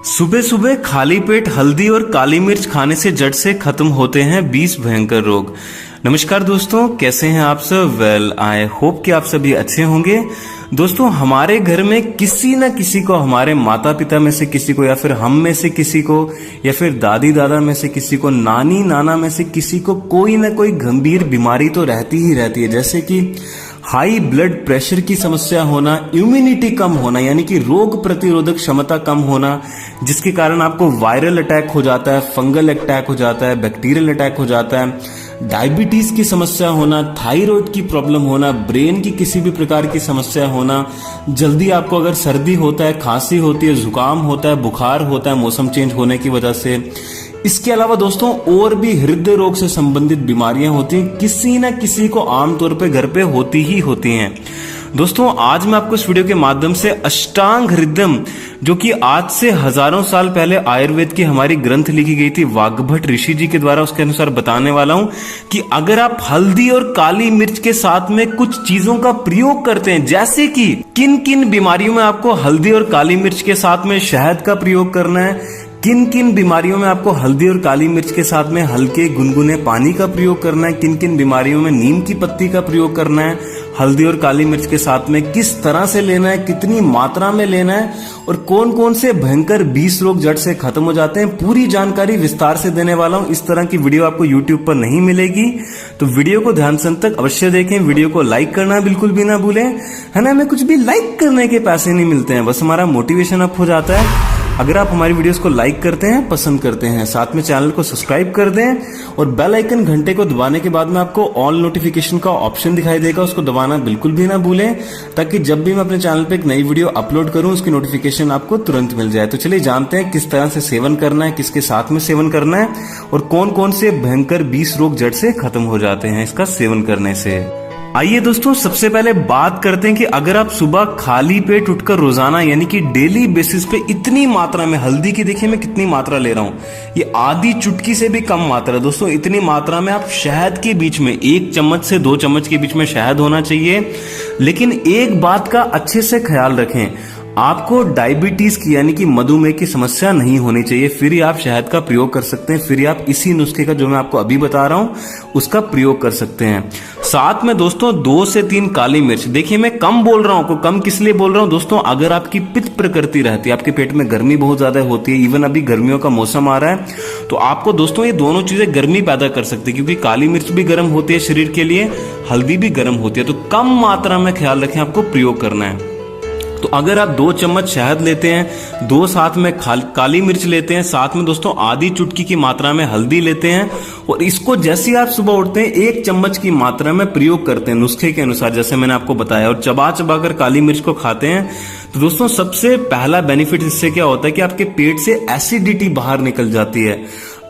सुबह सुबह खाली पेट हल्दी और काली मिर्च खाने से जड़ से खत्म होते हैं 20 भयंकर रोग। नमस्कार दोस्तों, कैसे हैं आप सब? वेल, आई होप कि आप सभी अच्छे होंगे। दोस्तों, हमारे घर में किसी न किसी को, हमारे माता पिता में से किसी को, या फिर हम में से किसी को, या फिर दादी दादा में से किसी को, नानी नाना में से किसी को कोई ना कोई गंभीर बीमारी तो रहती ही रहती है। जैसे कि हाई ब्लड प्रेशर की समस्या होना, इम्यूनिटी कम होना यानी कि रोग प्रतिरोधक क्षमता कम होना, जिसके कारण आपको वायरल अटैक हो जाता है, फंगल अटैक हो जाता है, बैक्टीरियल अटैक हो जाता है, डायबिटीज की समस्या होना, थायराइड की प्रॉब्लम होना, ब्रेन की किसी भी प्रकार की समस्या होना, जल्दी आपको अगर सर्दी होता है, खांसी होती है, जुकाम होता है, बुखार होता है मौसम चेंज होने की वजह से। इसके अलावा दोस्तों और भी हृदय रोग से संबंधित बीमारियां होती हैं, किसी न किसी को आमतौर पे घर पे होती ही होती हैं। दोस्तों, आज मैं आपको इस वीडियो के माध्यम से अष्टांग हृदयम, जो कि आज से हजारों साल पहले आयुर्वेद की हमारी ग्रंथ लिखी गई थी वाग्भट ऋषि जी के द्वारा, उसके अनुसार बताने वाला हूं कि अगर आप हल्दी और काली मिर्च के साथ में कुछ चीजों का प्रयोग करते हैं, जैसे कि किन किन बीमारियों में आपको हल्दी और काली मिर्च के साथ में शहद का प्रयोग करना है, किन किन बीमारियों में आपको हल्दी और काली मिर्च के साथ में हल्के गुनगुने पानी का प्रयोग करना है, किन किन बीमारियों में नीम की पत्ती का प्रयोग करना है, हल्दी और काली मिर्च के साथ में किस तरह से लेना है, कितनी मात्रा में लेना है, और कौन कौन से भयंकर 20 रोग जड़ से खत्म हो जाते हैं, पूरी जानकारी विस्तार से देने वाला हूं। इस तरह की वीडियो आपको YouTube पर नहीं मिलेगी, तो वीडियो को ध्यान से अंत तक अवश्य देखें। वीडियो को लाइक करना बिल्कुल भी ना भूलें, है ना। हमें कुछ भी लाइक करने के पैसे नहीं मिलते हैं, बस हमारा मोटिवेशन अप हो जाता है अगर आप हमारी वीडियोस को लाइक करते हैं, पसंद करते हैं। साथ में चैनल को सब्सक्राइब कर दें और बेल आइकन घंटे को दबाने के बाद में आपको ऑल नोटिफिकेशन का ऑप्शन दिखाई देगा, उसको दबाना बिल्कुल भी ना भूलें, ताकि जब भी मैं अपने चैनल पे एक नई वीडियो अपलोड करूं उसकी नोटिफिकेशन आपको तुरंत मिल जाए। तो चलिए जानते हैं किस तरह से सेवन करना है, किसके साथ में सेवन करना है, और कौन कौन से भयंकर 20 रोग जड़ से खत्म हो जाते हैं इसका सेवन करने से। आइए दोस्तों, सबसे पहले बात करते हैं कि अगर आप सुबह खाली पेट उठकर रोजाना यानी कि डेली बेसिस पे इतनी मात्रा में हल्दी की, देखिए मैं कितनी मात्रा ले रहा हूं, ये आधी चुटकी से भी कम मात्रा है दोस्तों। इतनी मात्रा में आप शहद के बीच में 1 चम्मच से 2 चम्मच के बीच में शहद होना चाहिए। लेकिन एक बात का अच्छे से ख्याल रखें, आपको डायबिटीज की यानी कि मधुमेह की समस्या नहीं होनी चाहिए, फिर ही आप शहद का प्रयोग कर सकते हैं, फिर ही आप इसी नुस्खे का जो मैं आपको अभी बता रहा हूं उसका प्रयोग कर सकते हैं। साथ में दोस्तों 2 से 3 काली मिर्च। देखिए मैं कम बोल रहा हूं, को कम किस लिए बोल रहा हूं दोस्तों, अगर आपकी पित्त प्रकृति रहती है, आपके पेट में गर्मी बहुत ज्यादा होती है, इवन अभी गर्मियों का मौसम आ रहा है, तो आपको दोस्तों ये दोनों चीजें गर्मी पैदा कर सकती है, क्योंकि काली मिर्च भी गर्म होती है शरीर के लिए, हल्दी भी गर्म होती है, तो कम मात्रा में ख्याल रखें आपको प्रयोग करना है। तो अगर आप 2 चम्मच शहद लेते हैं, 2 साथ में काली मिर्च लेते हैं, साथ में दोस्तों आधी चुटकी की मात्रा में हल्दी लेते हैं, और इसको जैसे आप सुबह उठते हैं 1 चम्मच की मात्रा में प्रयोग करते हैं नुस्खे के अनुसार, जैसे मैंने आपको बताया, और चबा चबा कर काली मिर्च को खाते हैं, तो दोस्तों सबसे पहला बेनिफिट इससे क्या होता है कि आपके पेट से एसिडिटी बाहर निकल जाती है।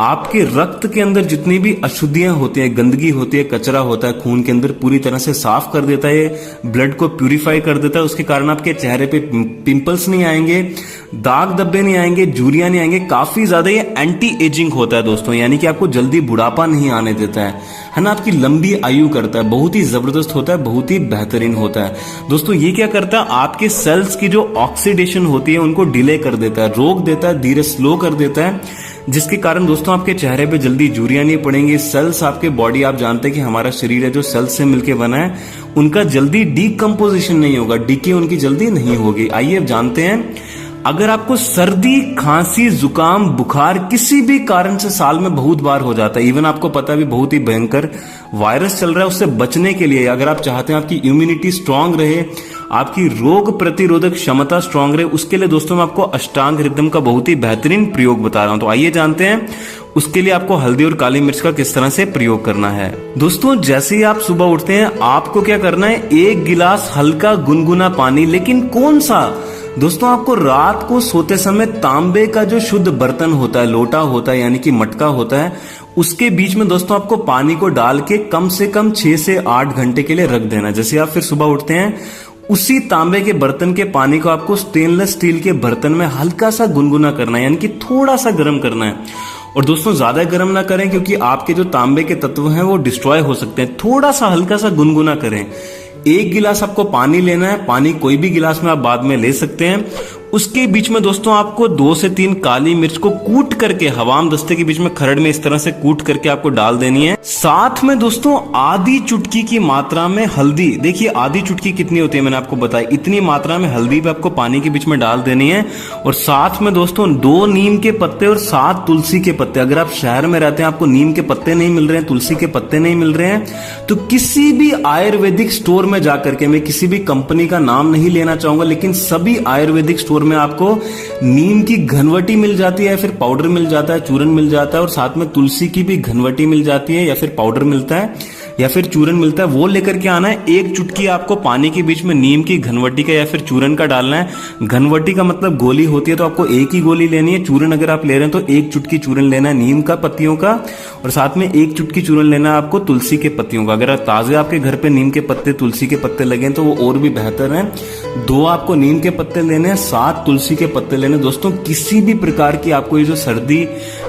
आपके रक्त के अंदर जितनी भी अशुद्धियां होती हैं, गंदगी होती है, कचरा होता है, खून के अंदर पूरी तरह से साफ कर देता है, ब्लड को प्यूरिफाई कर देता है। उसके कारण आपके चेहरे पे पिंपल्स नहीं आएंगे, दाग धब्बे नहीं आएंगे, झुर्रियां नहीं आएंगे। काफी ज्यादा ये एंटी एजिंग होता है दोस्तों, यानी कि आपको जल्दी बुढ़ापा नहीं आने देता है ना, आपकी लंबी आयु करता है। बहुत ही जबरदस्त होता है, बहुत ही बेहतरीन होता है दोस्तों। ये क्या करता है, आपके सेल्स की जो ऑक्सीडेशन होती है उनको डिले कर देता है, रोक देता है, धीरे स्लो कर देता है, जिसके कारण दोस्तों आपके चेहरे पे जल्दी झुर्रियां नहीं पड़ेंगी। सेल्स, आपके बॉडी, आप जानते हैं कि हमारा शरीर है जो सेल्स से मिलके बना है, उनका जल्दी डीकंपोजिशन नहीं होगा, डीके उनकी जल्दी नहीं होगी। आइए अब जानते हैं, अगर आपको सर्दी, खांसी, जुकाम, बुखार किसी भी कारण से साल में बहुत बार हो जाता है, इवन आपको पता भी बहुत ही भयंकर वायरस चल रहा है, उससे बचने के लिए अगर आप चाहते हैं आपकी इम्यूनिटी स्ट्रांग रहे, आपकी रोग प्रतिरोधक क्षमता स्ट्रांग रहे, उसके लिए दोस्तों मैं आपको अष्टांग हृदयम का बहुत ही बेहतरीन प्रयोग बता रहा हूं। तो आइए जानते हैं उसके लिए आपको हल्दी और काली मिर्च का किस तरह से प्रयोग करना है। दोस्तों जैसे ही आप सुबह उठते हैं, आपको क्या करना है, 1 गिलास हल्का गुनगुना पानी, लेकिन कौन सा दोस्तों, आपको रात को सोते समय तांबे का जो शुद्ध बर्तन होता है, लोटा होता है यानी कि मटका होता है, उसके बीच में दोस्तों आपको पानी को डाल के कम से कम 6 से 8 घंटे के लिए रख देना। जैसे आप फिर सुबह उठते हैं, उसी तांबे के बर्तन के पानी को आपको स्टेनलेस स्टील के बर्तन में हल्का सा गुनगुना करना है, यानी कि थोड़ा सा गर्म करना है। और दोस्तों ज्यादा गर्म ना करें, क्योंकि आपके जो तांबे के तत्व हैं वो डिस्ट्रॉय हो सकते हैं। थोड़ा सा हल्का सा गुनगुना करें। 1 गिलास आपको पानी लेना है, पानी कोई भी गिलास में आप बाद में ले सकते हैं। उसके बीच में दोस्तों आपको 2 से 3 काली मिर्च को कूट करके हवाम दस्ते के बीच में खरड़ में इस तरह से कूट करके आपको डाल देनी है। साथ में दोस्तों आधी चुटकी की मात्रा में हल्दी, देखिए आधी चुटकी कितनी होती है मैंने आपको बताई, इतनी मात्रा में हल्दी भी आपको पानी के बीच में डाल देनी है। और साथ में दोस्तों 2 नीम के पत्ते और 7 तुलसी के पत्ते। अगर आप शहर में रहते हैं, आपको नीम के पत्ते नहीं मिल रहे हैं, तुलसी के पत्ते नहीं मिल रहे हैं, तो किसी भी आयुर्वेदिक स्टोर में जाकर के, मैं किसी भी कंपनी का नाम नहीं लेना चाहूंगा, लेकिन सभी आयुर्वेदिक स्टोर में आपको नीम की घनवटी मिल जाती है, फिर पाउडर मिल जाता है, चूरन मिल जाता है, और साथ में तुलसी की भी घनवटी मिल जाती है, या फिर पाउडर मिलता है या फिर चूरन मिलता है। वो लेकर के आना है। 1 चुटकी आपको पानी के बीच में नीम की घनवटी का या फिर चूरन का डालना है। घनवटी का मतलब गोली होती है, तो आपको 1 ही गोली लेनी है। चूरन अगर आप ले रहे हैं तो 1 चुटकी चूरन लेना है नीम का पत्तियों का, और साथ में 1 चुटकी चूरन लेना है आपको तुलसी के पत्तियों का। अगर ताजे आपके घर पे नीम के पत्ते, तुलसी के पत्ते लगे तो वो और भी बेहतर है। 2 आपको नीम के पत्ते लेने हैं, 7 तुलसी के पत्ते लेने। दोस्तों किसी भी प्रकार की आपको ये जो सर्दी,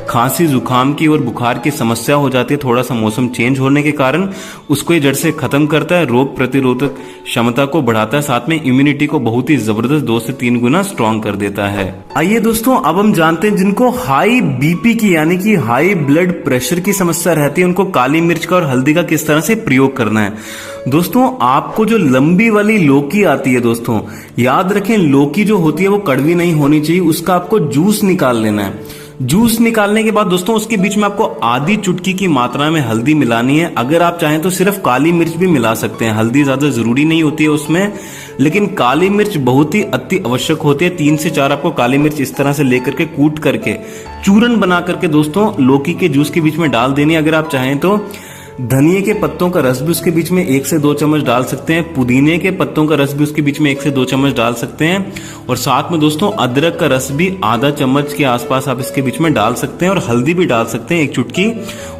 खांसी, जुकाम की और बुखार की समस्या हो जाती है, थोड़ा सा मौसम चेंज होने के कारण, उसको ये जड़ से खत्म करता है, रोग प्रतिरोधक क्षमता को बढ़ाता है, साथ में इम्यूनिटी को बहुत ही जबरदस्त 2 से 3 गुना स्ट्रॉन्ग कर देता है। आइए दोस्तों अब हम जानते हैं जिनको हाई बीपी की यानी कि हाई ब्लड प्रेशर की समस्या रहती है, उनको काली मिर्च का और हल्दी का किस तरह से प्रयोग करना है। दोस्तों आपको जो लंबी वाली लौकी आती है, दोस्तों याद रखें लौकी जो होती है वो कड़वी नहीं होनी चाहिए, उसका आपको जूस निकाल लेना है। जूस निकालने के बाद दोस्तों उसके बीच में आपको आधी चुटकी की मात्रा में हल्दी मिलानी है। अगर आप चाहें तो सिर्फ काली मिर्च भी मिला सकते हैं, हल्दी ज्यादा जरूरी नहीं होती है उसमें, लेकिन काली मिर्च बहुत ही अति आवश्यक होती है। 3 से 4 आपको काली मिर्च इस तरह से लेकर के कूट करके चूरन बना करके दोस्तों लौकी के जूस के बीच में डाल देनी है। अगर आप चाहें तो धनिए के पत्तों का रस भी उसके बीच में 1 से 2 चम्मच डाल सकते हैं, पुदीने के पत्तों का रस भी उसके बीच में 1 से 2 चम्मच डाल सकते हैं, और साथ में दोस्तों अदरक का रस भी आधा चम्मच के आसपास आप इसके बीच में डाल सकते हैं, और हल्दी भी डाल सकते हैं 1 चुटकी।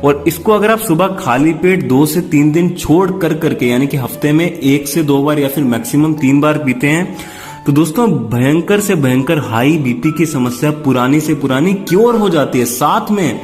और इसको अगर आप सुबह खाली पेट 2 से 3 दिन छोड़ कर करके यानी कि हफ्ते में 1 से 2 बार या फिर मैक्सिमम 3 बार पीते हैं, तो दोस्तों भयंकर से भयंकर हाई बीपी की समस्या पुरानी से पुरानी क्योर हो जाती है। साथ में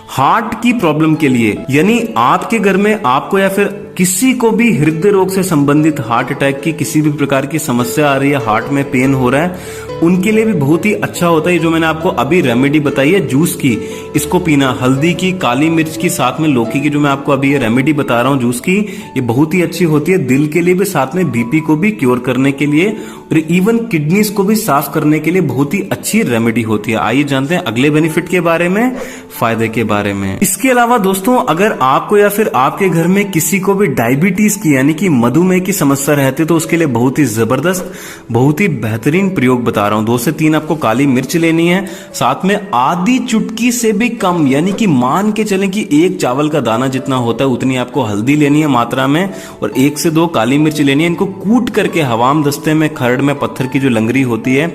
हार्ट की प्रॉब्लम के लिए, यानी आपके घर में आपको या फिर किसी को भी हृदय रोग से संबंधित, हार्ट अटैक की किसी भी प्रकार की समस्या आ रही है, हार्ट में पेन हो रहा है, उनके लिए भी बहुत ही अच्छा होता है। जो मैंने आपको अभी रेमेडी बताई है जूस की, इसको पीना, हल्दी की, काली मिर्च की, साथ में लौकी की, जो मैं आपको अभी ये रेमेडी बता रहा हूँ जूस की, ये बहुत ही अच्छी होती है दिल के लिए भी, साथ में बीपी को भी क्योर करने के लिए, और इवन किडनीज को भी साफ करने के लिए बहुत ही अच्छी रेमेडी होती है। आइए जानते हैं अगले बेनिफिट के बारे में, फायदे के बारे में। इसके अलावा दोस्तों अगर आपको या फिर आपके घर में किसी को भी डायबिटीज की यानी कि मधुमेह की समस्या रहती है, तो उसके लिए बहुत ही जबरदस्त, बहुत ही बेहतरीन प्रयोग बता रहा हूं। 2 से 3 आपको काली मिर्च लेनी है, साथ में आधी चुटकी से भी कम यानी कि मान के चलें कि 1 चावल का दाना जितना होता है उतनी आपको हल्दी लेनी है मात्रा में, और 1 से 2 काली मिर्च लेनी है। इनको कूट करके हवाम दस्ते में, खरड़ में, पत्थर की जो लंगरी होती है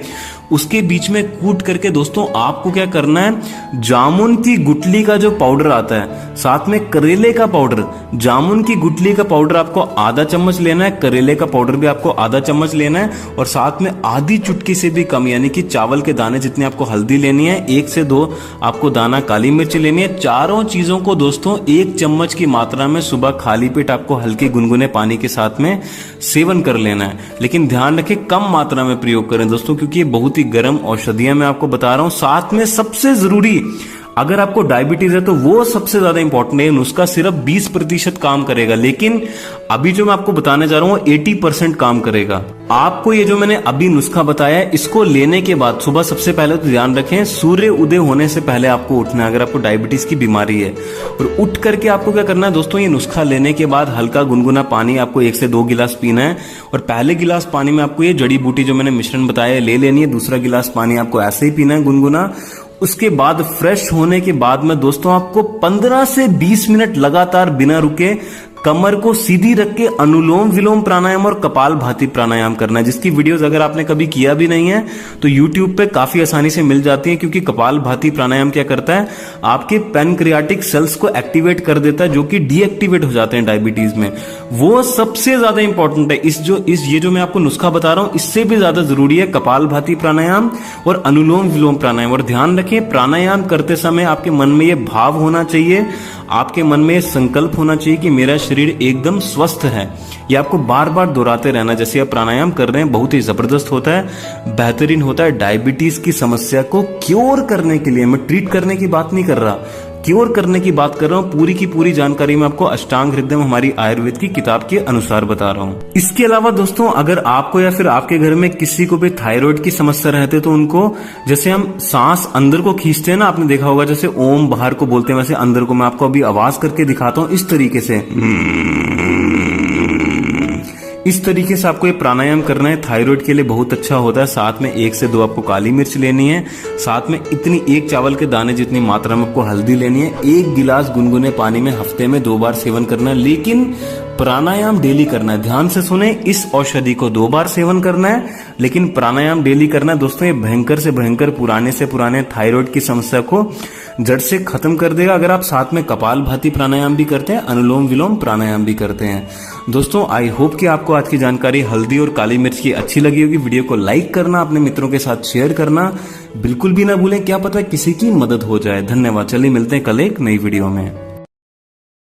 उसके बीच में कूट करके दोस्तों आपको क्या करना है, जामुन की गुठली का जो पाउडर आता है, साथ में करेले का पाउडर, जामुन की गुठली का पाउडर आपको आधा चम्मच लेना है, करेले का पाउडर भी आपको आधा चम्मच लेना है, और साथ में आधी चुटकी से भी कम यानी कि चावल के दाने जितनी आपको हल्दी लेनी है, 1 से 2 आपको दाना काली मिर्च लेनी है। चारों चीजों को दोस्तों 1 चम्मच की मात्रा में सुबह खाली पेट आपको हल्के गुनगुने पानी के साथ में सेवन कर लेना है, लेकिन ध्यान रखें कम मात्रा में प्रयोग करें दोस्तों, क्योंकि ये बहुत ही गर्म औषधियां मैं आपको बता रहा हूं। साथ में सबसे जरूरी, अगर आपको डायबिटीज है तो वो सबसे ज्यादा इंपॉर्टेंट है, नुस्खा सिर्फ 20% काम करेगा, लेकिन अभी जो मैं आपको बताने जा रहा हूं 80% काम करेगा। आपको ये जो मैंने अभी नुस्खा बताया है, इसको लेने के बाद सुबह सबसे पहले तो ध्यान रखें सूर्य उदय होने से पहले आपको उठना है, अगर आपको डायबिटीज की बीमारी है। और उठ करके आपको क्या करना है दोस्तों, ये नुस्खा लेने के बाद हल्का गुनगुना पानी आपको 1 से 2 गिलास पीना है, और पहले गिलास पानी में आपको ये जड़ी बूटी जो मैंने मिश्रण बताया है ले लेनी है, दूसरा गिलास पानी आपको ऐसे ही पीना है गुनगुना। उसके बाद फ्रेश होने के बाद में दोस्तों आपको 15 से 20 मिनट लगातार बिना रुके कमर को सीधी रख के अनुलोम विलोम प्राणायाम और कपाल भाती प्राणायाम करना है, जिसकी वीडियोस अगर आपने कभी किया भी नहीं है तो यूट्यूब पे काफी आसानी से मिल जाती है, क्योंकि कपाल भाती प्राणायाम क्या करता है, आपके पैनक्रियाटिक सेल्स को एक्टिवेट कर देता है जो कि डीएक्टिवेट हो जाते हैं डायबिटीज में। वो सबसे ज्यादा इंपॉर्टेंट है। ये जो मैं आपको नुस्खा बता रहा हूं इससे भी ज्यादा जरूरी है कपाल भाती प्राणायाम और अनुलोम विलोम प्राणायाम। और ध्यान रखें प्राणायाम करते समय आपके मन में ये भाव होना चाहिए, आपके मन में संकल्प होना चाहिए कि मेरा शरीर एकदम स्वस्थ है। ये आपको बार बार दोहराते रहना। जैसे आप प्राणायाम कर रहे हैं, बहुत ही जबरदस्त होता है, बेहतरीन होता है। डायबिटीज की समस्या को क्योर करने के लिए, मैं ट्रीट करने की बात नहीं कर रहा, क्योर करने की बात कर रहा हूँ। पूरी की पूरी जानकारी मैं आपको अष्टांग हृदय हमारी आयुर्वेद की किताब के अनुसार बता रहा हूँ। इसके अलावा दोस्तों, अगर आपको या फिर आपके घर में किसी को भी थायराइड की समस्या रहती है तो उनको, जैसे हम सांस अंदर को खींचते हैं ना, आपने देखा होगा, जैसे ओम बाहर को बोलते हैं वैसे अंदर को मैं आपको अभी आवाज करके दिखाता हूँ। इस तरीके से, इस तरीके से आपको ये प्राणायाम करना है। थायराइड के लिए बहुत अच्छा होता है। साथ में 1 से 2 आपको काली मिर्च लेनी है। साथ में इतनी 1 चावल के दाने जितनी मात्रा में आपको हल्दी लेनी है। 1 गिलास गुनगुने पानी में हफ्ते में 2 बार सेवन करना है, लेकिन प्राणायाम डेली करना है। ध्यान से सुने, इस औषधि को 2 बार सेवन करना है, लेकिन प्राणायाम डेली करना है। दोस्तों, ये भयंकर से भयंकर पुराने से पुराने थायराइड की समस्या को जड़ से खत्म कर देगा। अगर आप साथ में कपालभाति प्राणायाम भी करते हैं, अनुलोम विलोम प्राणायाम भी करते हैं। दोस्तों, आई होप कि आपको आज की जानकारी हल्दी और काली मिर्च की अच्छी लगी होगी। वीडियो को लाइक करना, अपने मित्रों के साथ शेयर करना बिल्कुल भी ना भूलें। क्या पता किसी की मदद हो जाए। धन्यवाद। चलिए मिलते हैं कल एक नई वीडियो में।